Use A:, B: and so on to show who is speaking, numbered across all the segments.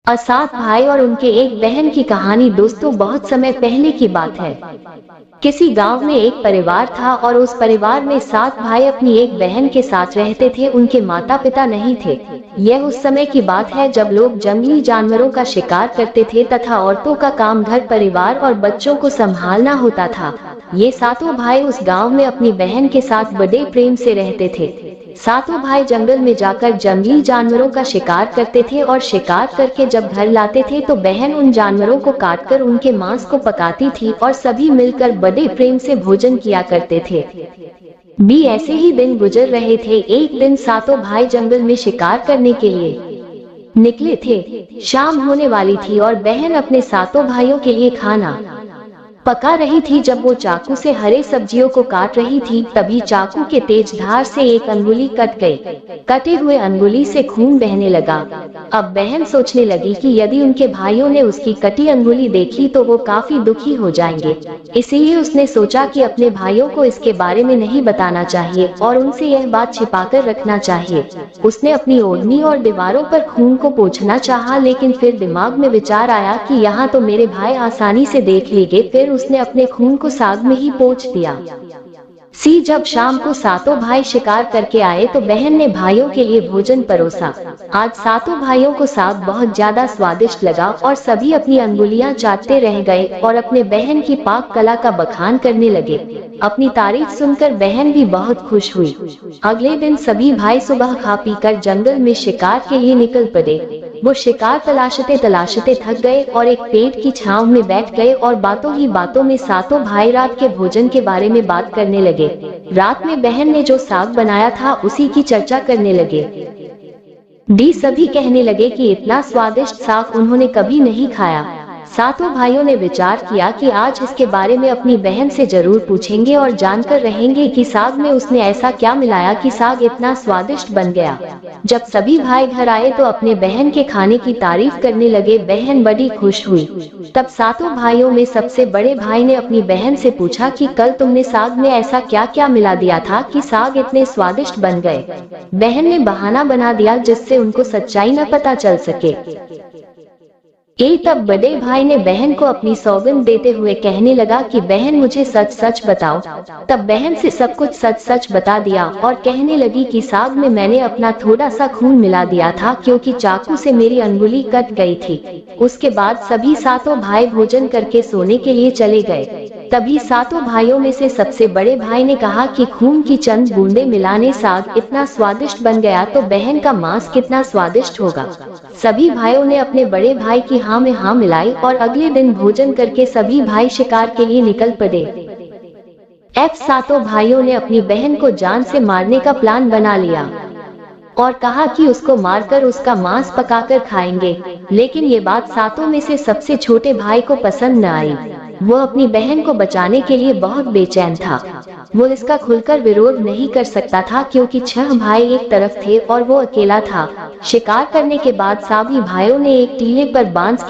A: सात भाई और उनके एक बहन की कहानी। दोस्तों, बहुत समय पहले की बात है। किसी गांव में एक परिवार था और उस परिवार में सात भाई अपनी एक बहन के साथ रहते थे। उनके माता पिता नहीं थे। यह उस समय की बात है जब लोग जंगली जानवरों का शिकार करते थे तथा औरतों का काम घर परिवार और बच्चों को संभालना होता था। ये सातों भाई उस गांव में अपनी बहन के साथ बड़े प्रेम से रहते थे। सातों भाई जंगल में जाकर जंगली जानवरों का शिकार करते थे और शिकार करके जब घर लाते थे तो बहन उन जानवरों को काटकर उनके मांस को पकाती थी और सभी मिलकर बड़े प्रेम से भोजन किया करते थे। भी ऐसे ही दिन गुजर रहे थे। एक दिन सातों भाई जंगल में शिकार करने के लिए निकले थे। शाम होने वाली थी और बहन अपने सातों भाइयों के लिए खाना पका रही थी। जब वो चाकू से हरे सब्जियों को काट रही थी तभी चाकू के तेज धार से एक अंगुली कट गई। कटे हुए अंगुली से खून बहने लगा। अब बहन सोचने लगी कि यदि उनके भाइयों ने उसकी कटी अंगुली देखी तो वो काफी दुखी हो जाएंगे। इसीलिए उसने सोचा कि अपने भाइयों को इसके बारे में नहीं बताना चाहिए और उनसे यह बात छिपाकर रखना चाहिए। उसने अपनी ओढ़नी और दीवारों पर खून को पोंछना चाहा, लेकिन फिर दिमाग में विचार आया कि यहाँ तो मेरे भाई आसानी से देख लेंगे। फिर उसने अपने खून को साग में ही पोंछ दिया। जब शाम को सातों भाई शिकार करके आए तो बहन ने भाइयों के लिए भोजन परोसा। आज सातों भाइयों को साग बहुत ज्यादा स्वादिष्ट लगा और सभी अपनी अंगुलियां चाटते रह गए और अपने बहन की पाक कला का बखान करने लगे। अपनी तारीफ सुनकर बहन भी बहुत खुश हुई। अगले दिन सभी भाई सुबह खा पीकर जंगल में शिकार के लिए निकल पड़े। वो शिकार तलाशते तलाशते थक गए और एक पेड़ की छांव में बैठ गए और बातों ही बातों में सातों भाई रात के भोजन के बारे में बात करने लगे। रात में बहन ने जो साग बनाया था उसी की चर्चा करने लगे। सभी कहने लगे कि इतना स्वादिष्ट साग उन्होंने कभी नहीं खाया। सातों भाइयों ने विचार किया कि आज इसके बारे में अपनी बहन से जरूर पूछेंगे और जानकर रहेंगे कि साग में उसने ऐसा क्या मिलाया कि साग इतना स्वादिष्ट बन गया। जब सभी भाई घर आए तो अपने बहन के खाने की तारीफ करने लगे। बहन बड़ी खुश हुई। तब सातों भाइयों में सबसे बड़े भाई ने अपनी बहन से पूछा कि कल तुमने साग में ऐसा क्या क्या मिला दिया था कि साग इतने स्वादिष्ट बन गए। बहन ने बहाना बना दिया जिससे उनको सच्चाई न पता चल सके। तब बड़े भाई ने बहन को अपनी सौगंध देते हुए कहने लगा कि बहन मुझे सच सच बताओ। तब बहन से सब कुछ सच सच बता दिया और कहने लगी कि साग में मैंने अपना थोड़ा सा खून मिला दिया था क्योंकि चाकू से मेरी अंगुली कट गई थी। उसके बाद सभी सातों भाई भोजन करके सोने के लिए चले गए। तभी सातों भाइयों में से सबसे बड़े भाई ने कहा कि खून की चंद बूंदे मिलाने साग इतना स्वादिष्ट बन गया तो बहन का मांस कितना स्वादिष्ट होगा। सभी भाइयों ने अपने बड़े भाई की हाँ में हाँ मिलाई और अगले दिन भोजन करके सभी भाई शिकार के लिए निकल पड़े। सातों भाइयों ने अपनी बहन को जान से मारने का प्लान बना लिया और कहा कि उसको मारकर उसका मांस पकाकर खाएंगे। लेकिन ये बात सातों में से सबसे छोटे भाई को पसंद न आई। वो अपनी बहन को बचाने के लिए बहुत बेचैन था। वो इसका खुलकर विरोध नहीं कर सकता था क्योंकि 6 भाई एक तरफ थे और वो अकेला था। शिकार करने के बाद सभी भाइयों ने एक टीले पर बांस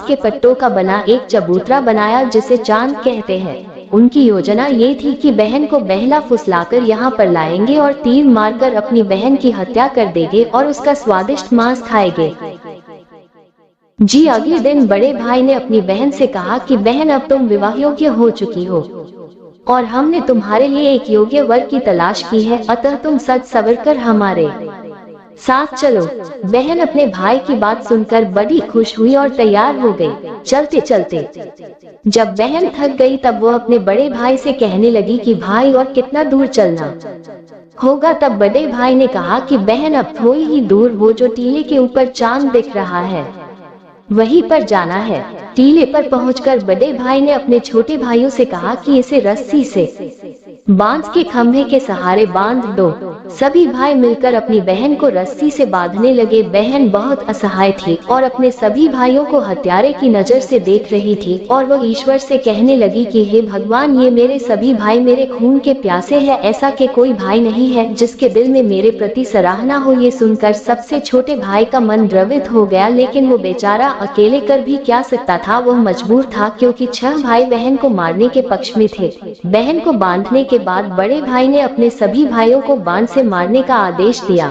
A: के पट्टों का बना एक चबूतरा बनाया जिसे चांद कहते हैं। उनकी योजना ये थी कि बहन को बहला फुसलाकर यहाँ पर लाएंगे और तीर मारकर अपनी बहन की हत्या कर देंगे और उसका स्वादिष्ट मांस खाएंगे। अगले दिन बड़े भाई ने अपनी बहन से कहा कि बहन अब तुम विवाह योग्य हो चुकी हो और हमने तुम्हारे लिए एक योग्य वर की तलाश की है, अतः तुम सच सवर कर हमारे साथ चलो। बहन अपने भाई की बात सुनकर बड़ी खुश हुई और तैयार हो गई। चलते चलते जब बहन थक गई तब वो अपने बड़े भाई से कहने लगी कि भाई और कितना दूर चलना होगा। तब बड़े भाई ने कहा कि बहन अब थोड़ी ही दूर वो जो टीले के ऊपर चांद दिख रहा है वहीं पर जाना है। टीले पर पहुंचकर बड़े भाई ने अपने छोटे भाइयों से कहा कि इसे रस्सी से बांस के खंभे के सहारे बांध दो। सभी भाई मिलकर अपनी बहन को रस्सी से बांधने लगे। बहन बहुत असहाय थी और अपने सभी भाइयों को हत्यारे की नजर से देख रही थी और वो ईश्वर से कहने लगी कि हे भगवान, ये मेरे सभी भाई मेरे खून के प्यासे हैं। ऐसा के कोई भाई नहीं है जिसके दिल में मेरे प्रति सराहना हो। ये सुनकर सबसे छोटे भाई का मन द्रवित हो गया, लेकिन वो बेचारा अकेले कर भी क्या सकता था। वो मजबूर था क्योंकि 6 भाई बहन को मारने के पक्ष में थे। बहन को बांधने के बाद बड़े भाई ने अपने सभी भाइयों को बाण से मारने का आदेश दिया।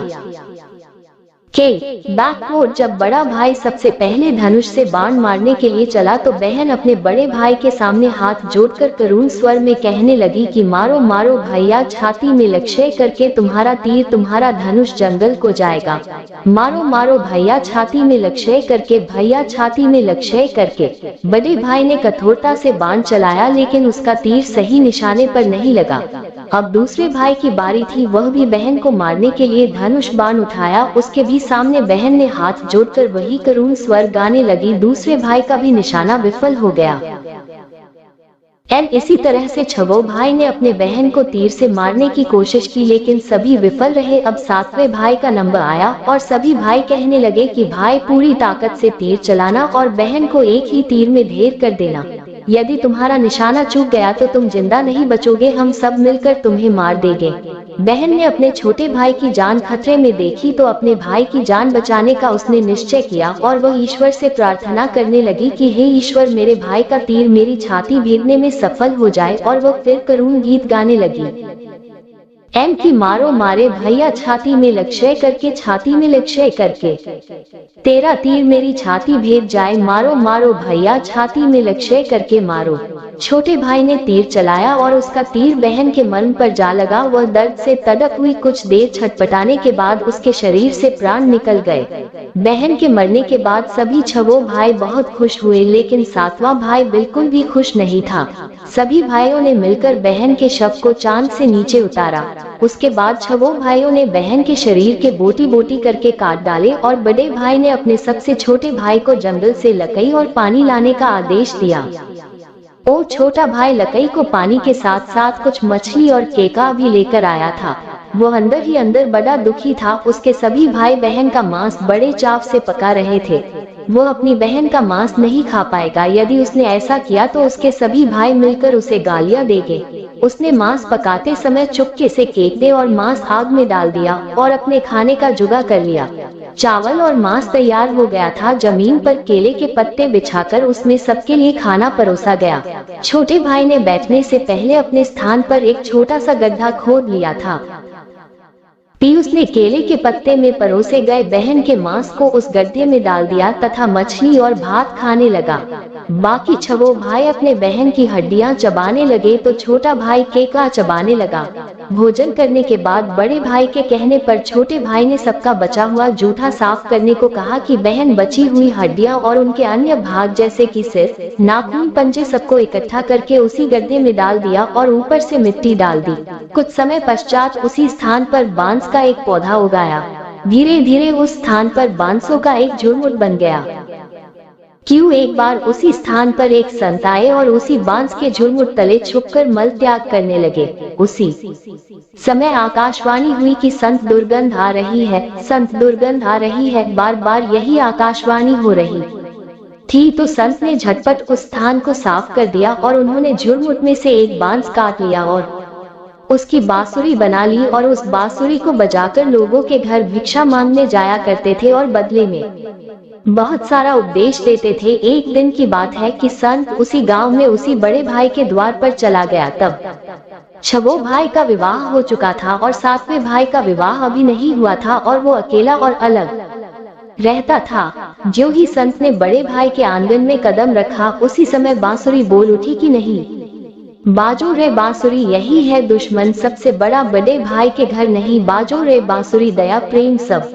A: के बैकवर्ड जब बड़ा भाई सबसे पहले धनुष से बाण मारने के लिए चला तो बहन अपने बड़े भाई के सामने हाथ जोड़कर करुण स्वर में कहने लगी कि मारो मारो भैया, छाती में लक्ष्य करके तुम्हारा तीर तुम्हारा धनुष जंगल को जाएगा। मारो मारो भैया, छाती में लक्ष्य करके, भैया छाती में लक्ष्य करके। बड़े भाई ने कठोरता से बाण चलाया लेकिन उसका तीर सही निशाने पर नहीं लगा। अब दूसरे भाई की बारी थी, वह भी बहन को मारने के लिए धनुष बाण उठाया। उसके भी सामने बहन ने हाथ जोड़कर वही करुण स्वर गाने लगी। दूसरे भाई का भी निशाना विफल हो गया। इसी तरह से छवो भाई ने अपने बहन को तीर से मारने की कोशिश की लेकिन सभी विफल रहे। अब सातवें भाई का नंबर आया और सभी भाई कहने लगे कि भाई पूरी ताकत से तीर चलाना और बहन को एक ही तीर में ढेर कर देना। यदि तुम्हारा निशाना चूक गया तो तुम जिंदा नहीं बचोगे, हम सब मिलकर तुम्हें मार देंगे। बहन ने अपने छोटे भाई की जान खतरे में देखी तो अपने भाई की जान बचाने का उसने निश्चय किया और वह ईश्वर से प्रार्थना करने लगी कि हे ईश्वर, मेरे भाई का तीर मेरी छाती भेदने में सफल हो जाए। और वह फिर करुण गीत गाने लगी। की मारो मारे भैया, छाती में लक्ष्य करके, छाती में लक्ष्य करके। तेरा तीर मेरी छाती भेद जाए, मारो मारो भैया, छाती में लक्ष्य करके मारो। छोटे भाई ने तीर चलाया और उसका तीर बहन के मर्म पर जा लगा। वह दर्द से तड़प हुई, कुछ देर छटपटाने के बाद उसके शरीर से प्राण निकल गए। बहन के मरने के बाद सभी छवो भाई बहुत खुश हुए लेकिन सातवां भाई बिल्कुल भी खुश नहीं था। सभी भाइयों ने मिलकर बहन के शव को चांद से नीचे उतारा। उसके बाद छवो भाइयों ने बहन के शरीर के बोटी बोटी करके काट डाले और बड़े भाई ने अपने सबसे छोटे भाई को जंगल से लकड़ी और पानी लाने का आदेश दिया। ओ छोटा भाई लकड़ी को पानी के साथ साथ कुछ मछली और केका भी लेकर आया था। वो अंदर ही अंदर बड़ा दुखी था। उसके सभी भाई बहन का मांस बड़े चाव से पका रहे थे। वो अपनी बहन का मांस नहीं खा पाएगा। यदि उसने ऐसा किया तो उसके सभी भाई मिलकर उसे गालियां देंगे। उसने मांस पकाते समय चुपके से केक दे और मांस आग में डाल दिया और अपने खाने का जुगाड़ कर लिया। चावल और मांस तैयार हो गया था। जमीन पर केले के पत्ते बिछाकर उसमें सबके लिए खाना परोसा गया। छोटे भाई ने बैठने से पहले अपने स्थान पर एक छोटा सा गड्ढा खोद लिया था। पीयूष ने केले के पत्ते में परोसे गए बहन के मांस को उस गड्ढे में डाल दिया तथा मछली और भात खाने लगा। बाकी छवो भाई अपने बहन की हड्डियां चबाने लगे तो छोटा भाई केका चबाने लगा। भोजन करने के बाद बड़े भाई के कहने पर छोटे भाई ने सबका बचा हुआ जूठा साफ करने को कहा कि बहन बची हुई हड्डियां और उनके अन्य भाग जैसे कि सिर, नाखून, पंजे सबको इकट्ठा करके उसी गड्ढे में डाल दिया और ऊपर से मिट्टी डाल दी। कुछ समय पश्चात उसी स्थान पर बांस का एक पौधा उगाया। धीरे धीरे उस स्थान पर बांसों का एक झुरमुट बन गया। क्यों एक बार उसी स्थान पर एक संत आए और उसी बांस के झुरमुट तले छुपकर मल त्याग करने लगे। उसी समय आकाशवाणी हुई कि संत दुर्गंध आ रही है, संत दुर्गंध आ रही है। बार बार यही आकाशवाणी हो रही थी तो संत ने झटपट उस स्थान को साफ कर दिया और उन्होंने झुरमुट में से एक बांस काट लिया और उसकी बांसुरी बना ली और उस बांसुरी को बजाकर लोगों के घर भिक्षा मांगने जाया करते थे और बदले में बहुत सारा उपदेश देते थे। एक दिन की बात है कि संत उसी गांव में उसी बड़े भाई के द्वार पर चला गया। तब छवो भाई का विवाह हो चुका था और सातवें भाई का विवाह अभी नहीं हुआ था और वो अकेला और अलग रहता था। जो ही संत ने बड़े भाई के आंगन में कदम रखा उसी समय बांसुरी बोल उठी कि नहीं बाजो रे बांसुरी, यही है दुश्मन सबसे बड़ा, बड़े भाई के घर नहीं बाजो रे बांसुरी, दया प्रेम सब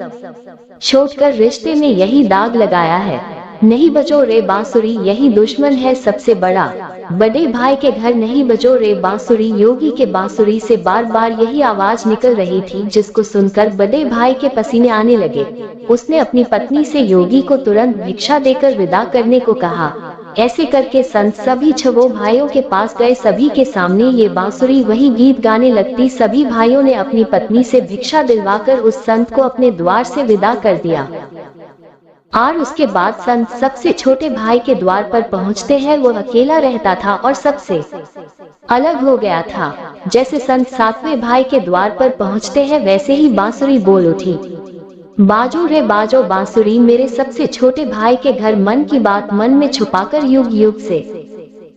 A: छोड़कर रिश्ते में यही दाग लगाया है। नहीं बजो रे बांसुरी, यही दुश्मन है सबसे बड़ा, बड़े भाई के घर नहीं बजो रे बांसुरी। योगी के बांसुरी से बार बार यही आवाज निकल रही थी जिसको सुनकर बड़े भाई के पसीने आने लगे। उसने अपनी पत्नी से योगी को तुरंत भिक्षा देकर विदा करने को कहा। ऐसे करके संत सभी छवो भाइयों के पास गए। सभी के सामने ये बांसुरी वही गीत गाने लगती। सभी भाइयों ने अपनी पत्नी से भिक्षा दिलवाकर उस संत को अपने द्वार से विदा कर दिया। और उसके बाद संत सबसे छोटे भाई के द्वार पर पहुंचते हैं। वो अकेला रहता था और सबसे अलग हो गया था। जैसे संत सातवें भाई के द्वार पर पहुंचते हैं वैसे ही बांसुरी बोल उठी, बाजो रे बाजो बांसुरी, मेरे सबसे छोटे भाई के घर मन की बात मन में छुपाकर युग युग से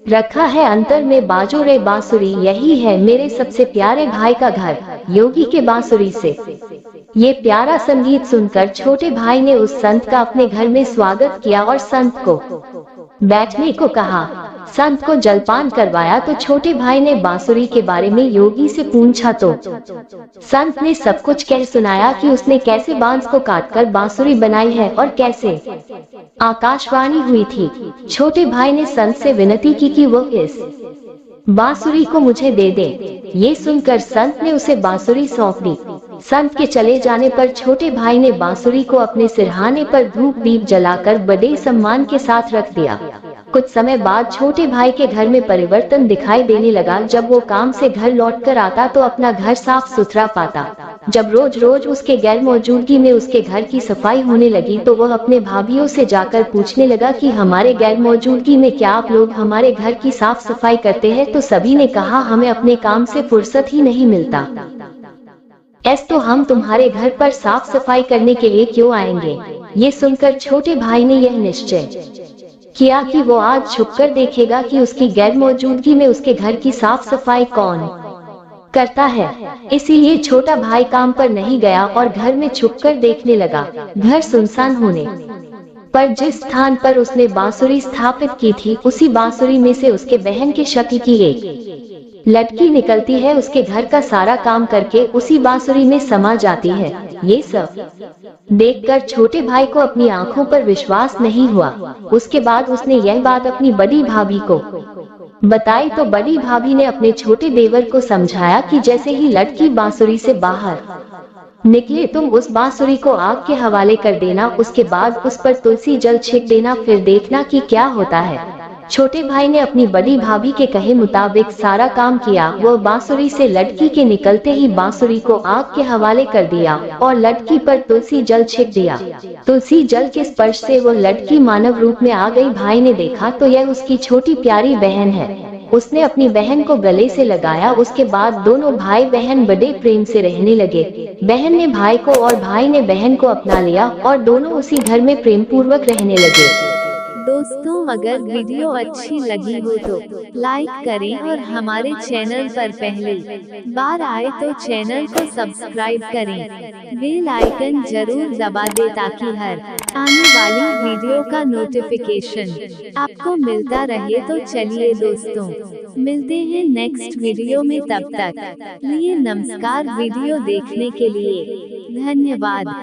A: रखा है अंतर में, बाजो रे बांसुरी, यही है मेरे सबसे प्यारे भाई का घर। योगी के बांसुरी से ये प्यारा संगीत सुनकर छोटे भाई ने उस संत का अपने घर में स्वागत किया और संत को बैठने को कहा। संत को जलपान करवाया तो छोटे भाई ने बांसुरी के बारे में योगी से पूछा तो संत ने सब कुछ कह सुनाया कि उसने कैसे बांस को काटकर बांसुरी बनाई है और कैसे आकाशवाणी हुई थी। छोटे भाई ने संत से विनती की कि वो इस बांसुरी को मुझे दे दे। ये सुनकर संत ने उसे बांसुरी सौंप दी। संत के चले जाने पर छोटे भाई ने बांसुरी को अपने सिरहाने पर धूप दीप जलाकर बड़े सम्मान के साथ रख दिया। कुछ समय बाद छोटे भाई के घर में परिवर्तन दिखाई देने लगा। जब वो काम से घर लौटकर आता तो अपना घर साफ सुथरा पाता। जब रोज रोज उसके गैर मौजूदगी में उसके घर की सफाई होने लगी तो वह अपने भाभीियों से जाकर पूछने लगा कि हमारे गैर मौजूदगी में क्या आप लोग हमारे घर की साफ सफाई करते हैं? तो सभी ने कहा हमें अपने काम से फुर्सत ही नहीं मिलता। तो हम तुम्हारे घर पर साफ सफाई करने के लिए क्यों आएंगे? ये सुनकर छोटे भाई ने यह निश्चय किया कि वो आज छुपकर देखेगा कि उसकी गैर मौजूदगी में उसके घर की साफ सफाई कौन करता है। इसीलिए छोटा भाई काम पर नहीं गया और घर में छुपकर देखने लगा। घर सुनसान होने पर जिस स्थान पर उसने बांसुरी स्थापित की थी उसी बांसुरी में से उसके बहन के शक्ति की एक लड़की निकलती है। उसके घर का सारा काम करके उसी बांसुरी में समा जाती है। ये सब देखकर छोटे भाई को अपनी आंखों पर विश्वास नहीं हुआ। उसके बाद उसने यह बात अपनी बड़ी भाभी को बताई तो बड़ी भाभी ने अपने छोटे देवर को समझाया कि जैसे ही लड़की बांसुरी से बाहर निकले तुम उस बांसुरी को आग के हवाले कर देना। उसके बाद उस पर तुलसी जल छिड़क देना, फिर देखना कि क्या होता है। छोटे भाई ने अपनी बड़ी भाभी के कहे मुताबिक सारा काम किया। वह बांसुरी से लड़की के निकलते ही बांसुरी को आग के हवाले कर दिया और लड़की पर तुलसी जल छिड़क दिया। तुलसी जल के स्पर्श से वह लड़की मानव रूप में आ गई। भाई ने देखा तो यह उसकी छोटी प्यारी बहन है। उसने अपनी बहन को गले से लगाया। उसके बाद दोनों भाई बहन बड़े प्रेम से रहने लगे। बहन ने भाई को और भाई ने बहन को अपना लिया और दोनों उसी घर में प्रेम पूर्वक रहने लगे।
B: दोस्तों, अगर वीडियो अच्छी लगी हो तो लाइक करें और हमारे चैनल पर पहली बार आए तो चैनल को सब्सक्राइब करें। बेल आइकन जरूर दबा दे ताकि हर आने वाली वीडियो का नोटिफिकेशन आपको मिलता रहे। तो चलिए दोस्तों, मिलते हैं नेक्स्ट वीडियो में। तब तक लिए नमस्कार। वीडियो देखने के लिए धन्यवाद।